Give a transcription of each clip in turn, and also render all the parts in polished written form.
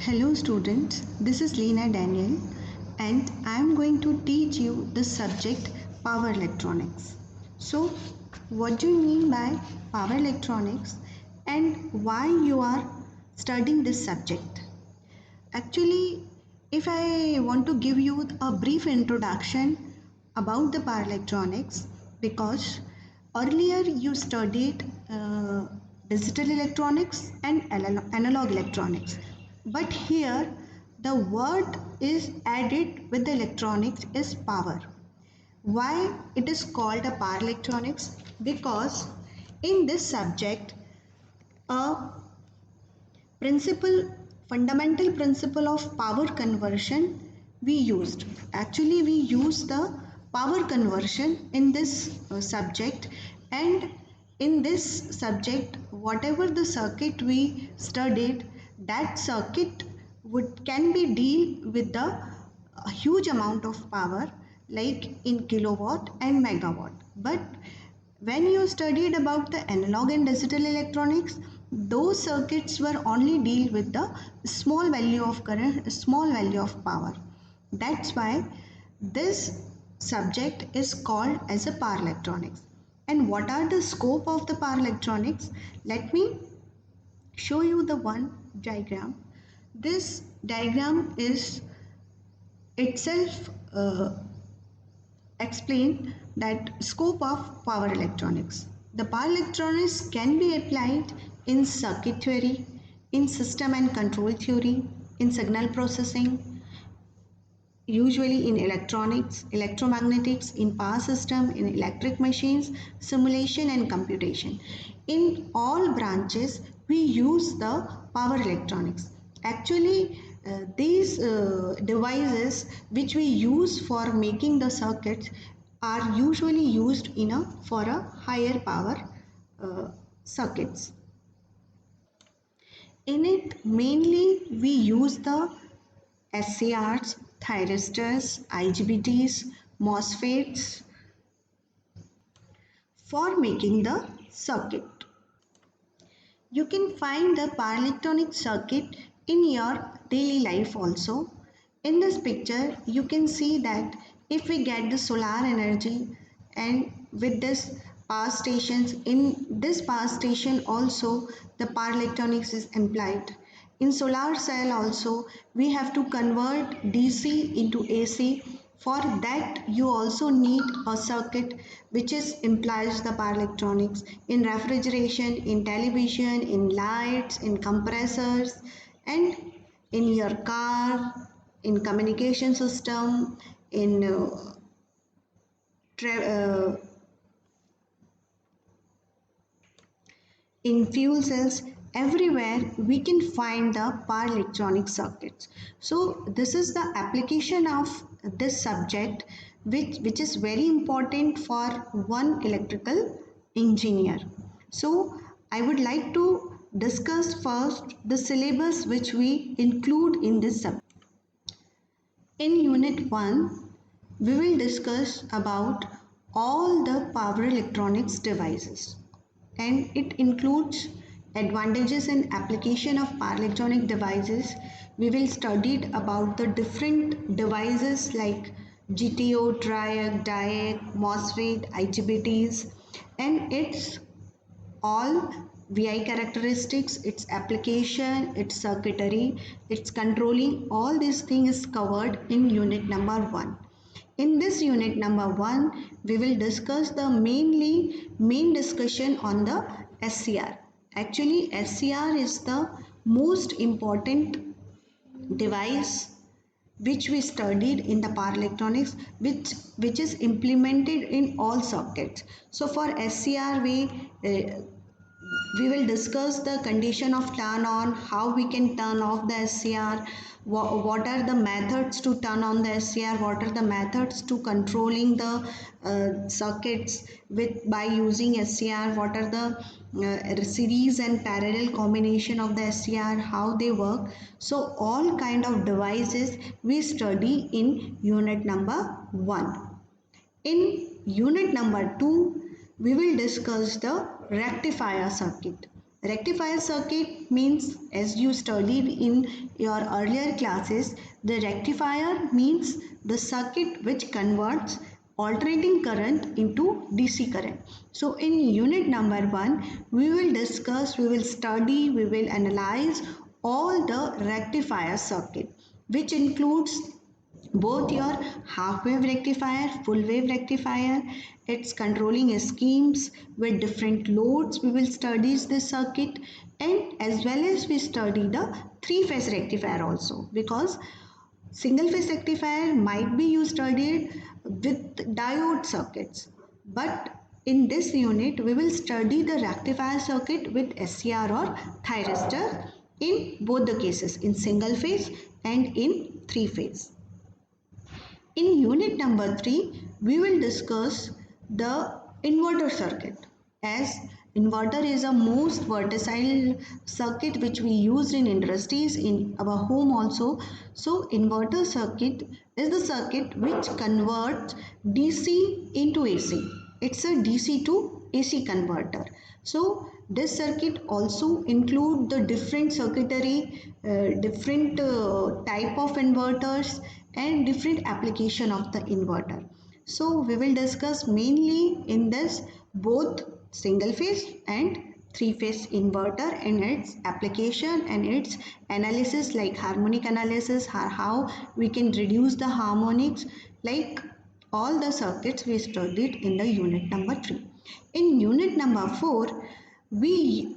Hello students, this is Lena Daniel and I am going to teach you the subject power electronics. So what do you mean by power electronics and why you are studying this subject? Actually, if I want to give you a brief introduction about the power electronics, because earlier you studied digital electronics and analog electronics, but here the word is added with the electronics is power. Why it is called a power electronics? Because in this subject a principle fundamental principle of power conversion we used. Actually we use the power conversion in this subject, and in this subject whatever the circuit we studied, that circuit would can be deal with the a huge amount of power like in kilowatt and megawatt. But when you studied about the analog and digital electronics, those circuits were only deal with the small value of current, small value of power. That's why this subject is called as a power electronics. And what are the scope of the power electronics? Let me show you the one diagram. This diagram is itself explain that scope of power electronics. The power electronics can be applied in circuit theory, in system and control theory, in signal processing, usually in electronics, electromagnetics, in power system, in electric machines, simulation and computation. In all branches, we use the power electronics. Actually, these devices which we use for making the circuits are usually used in a for a higher power circuits. In it, mainly we use the SCRs, thyristors, IGBTs, MOSFETs for making the circuit. You can find the power electronic circuit in your daily life also. In this picture, you can see that if we get the solar energy and with this power stations, in this power station also the power electronics is implied. In solar cell also we have to convert DC into AC. For that you also need a circuit which is implies the power electronics. In refrigeration, in television, in lights, in compressors, and in your car, in communication system, in uh, in fuel cells, everywhere we can find the power electronic circuits. So this is the application of this subject, which is very important for one electrical engineer. So I would like to discuss first the syllabus which we include in this subject. In unit 1 we will discuss about all the power electronics devices, and it includes advantages and application of power electronic devices. We will study about the different devices like GTO, triac, diac, MOSFET, IGBTs, and its all VI characteristics, its application, its circuitry, its controlling. All these things is covered in unit number 1. In this unit number 1, we will discuss the main discussion on the SCR. Actually, SCR is the most important device which we studied in the power electronics, which is implemented in all circuits. So for SCR we will discuss the condition of turn on, how we can turn off the SCR, what are the methods to turn on the SCR, what are the methods to controlling the circuits with by using SCR, what are the series and parallel combination of the SCR, how they work. So all kind of devices we study in unit number 1. In unit number 2, we will discuss the rectifier circuit. Rectifier circuit means, as you studied in your earlier classes, the rectifier means the circuit which converts alternating current into DC current. So in unit number 1, we will discuss, we will study, we will analyze all the rectifier circuit, which includes both your half wave rectifier, full wave rectifier, its controlling schemes with different loads. We will study this circuit, and as well as we study the three phase rectifier also, because single phase rectifier might be you studied with diode circuits, but in this unit we will study the rectifier circuit with SCR or thyristor in both the cases, in single phase and in three phase. In unit number 3, we will discuss the inverter circuit, as inverter is a most versatile circuit which we use in industries, in our home also. So inverter circuit is the circuit which converts DC into AC. It's a DC to AC converter. So this circuit also include the different circuitry, different type of inverters and different application of the inverter. So we will discuss mainly in this both single phase and three phase inverter and its application and its analysis, like harmonic analysis, how we can reduce the harmonics, like all the circuits we studied in the unit number 3. In unit number 4, we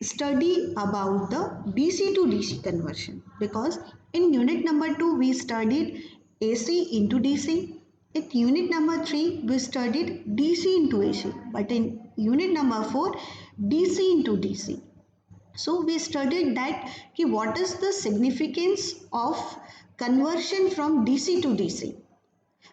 study about the DC to DC conversion, because in unit number 2 we studied AC into DC. In unit number 3 we studied DC into AC, but in unit number 4 DC into DC. So we studied that what is the significance of conversion from DC to DC.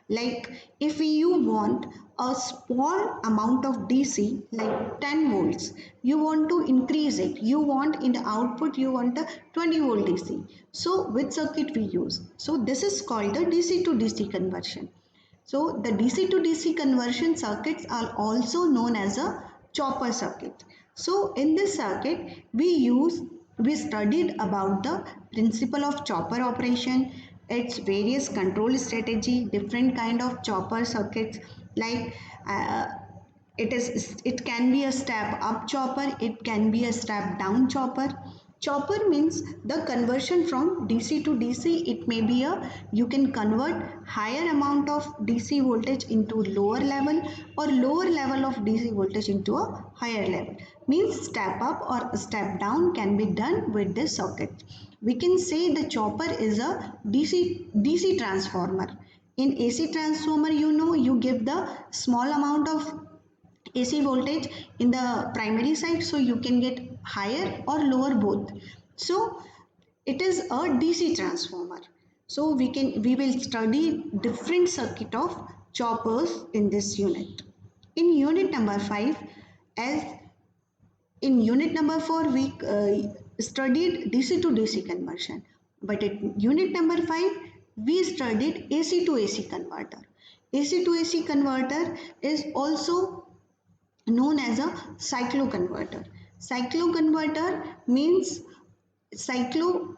Like if you want a small amount of DC, like 10 volts, you want to increase it, you want in the output you want a 20 volt DC. So which circuit we use? So this is called the DC to DC conversion. So the DC to DC conversion circuits are also known as a chopper circuit. So in this circuit we studied about the principle of chopper operation, its various control strategy, different kind of chopper circuits, like it can be a step up chopper, it can be a step down chopper. Chopper means the conversion from DC to DC. It may be a, you can convert higher amount of DC voltage into lower level, or lower level of DC voltage into a higher level. Means step up or step down can be done with this circuit. We can say the chopper is a DC transformer. In AC transformer, you give the small amount of AC voltage in the primary side, so you can get higher or lower both. So it is a DC transformer. So we will study different circuit of choppers in this unit. In unit number 5, as in unit number 4 we studied DC to DC conversion, but in unit number 5 we studied AC to AC converter. AC to AC converter is also known as a cycloconverter. Cycloconverter means cyclo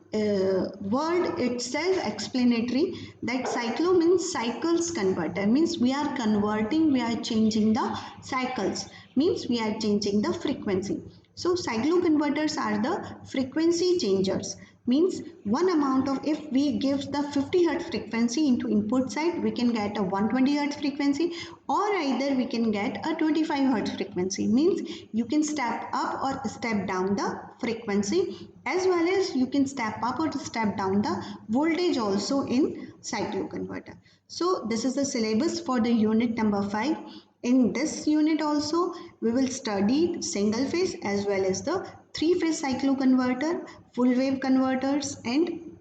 word itself explanatory, that cyclo means cycles converter, means we are converting, we are changing the cycles, means we are changing the frequency. So cycloconverters are the frequency changers, means one amount of, if we give the 50 hertz frequency into input side, we can get a 120 hertz frequency, or either we can get a 25 hertz frequency, means you can step up or step down the frequency, as well as you can step up or step down the voltage also in cycloconverter. So this is the syllabus for the unit number 5. In this unit also we will study single phase as well as the three phase cycloconverter, full wave converters and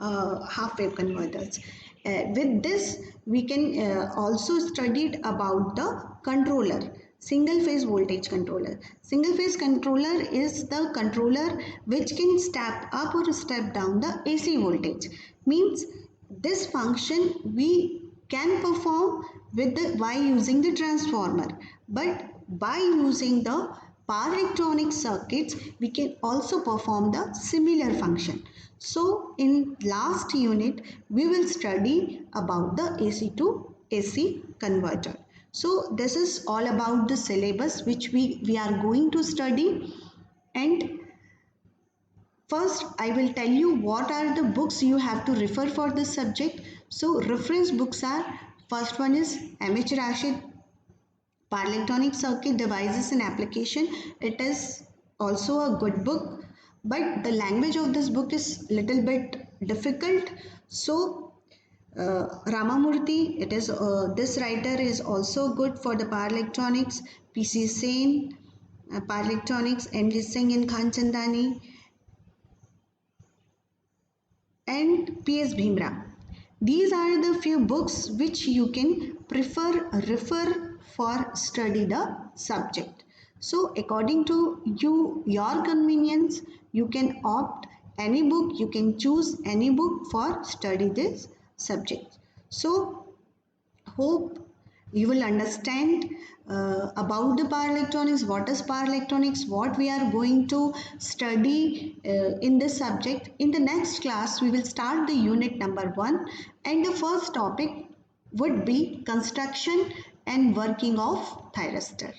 half wave converters. With this we can also study about the controller, single phase voltage controller. Single phase controller is the controller which can step up or step down the AC voltage, means this function we can perform with the by using the transformer, but by using the power electronic circuits, we can also perform the similar function. So in last unit, we will study about the AC to AC converter. So this is all about the syllabus which we are going to study. And first, I will tell you what are the books you have to refer for this subject. So reference books are, first one is M.H. Rashid, Power Electronic Circuit Devices and Application. It is also a good book, but the language of this book is little bit difficult. So Ramamurthy, it is this writer is also good for the power electronics. P.C. Sen, power electronics, M.J. Singh and Khan Chandani, and P.S. Bhimra. These are the few books which you can refer for study the subject. So according to you, your convenience, you can opt any book, you can choose any book for study this subject. So hope you will understand about the power electronics, what is power electronics, what we are going to study in this subject. In the next class, we will start the unit number 1, and the first topic would be construction and working of thyristor.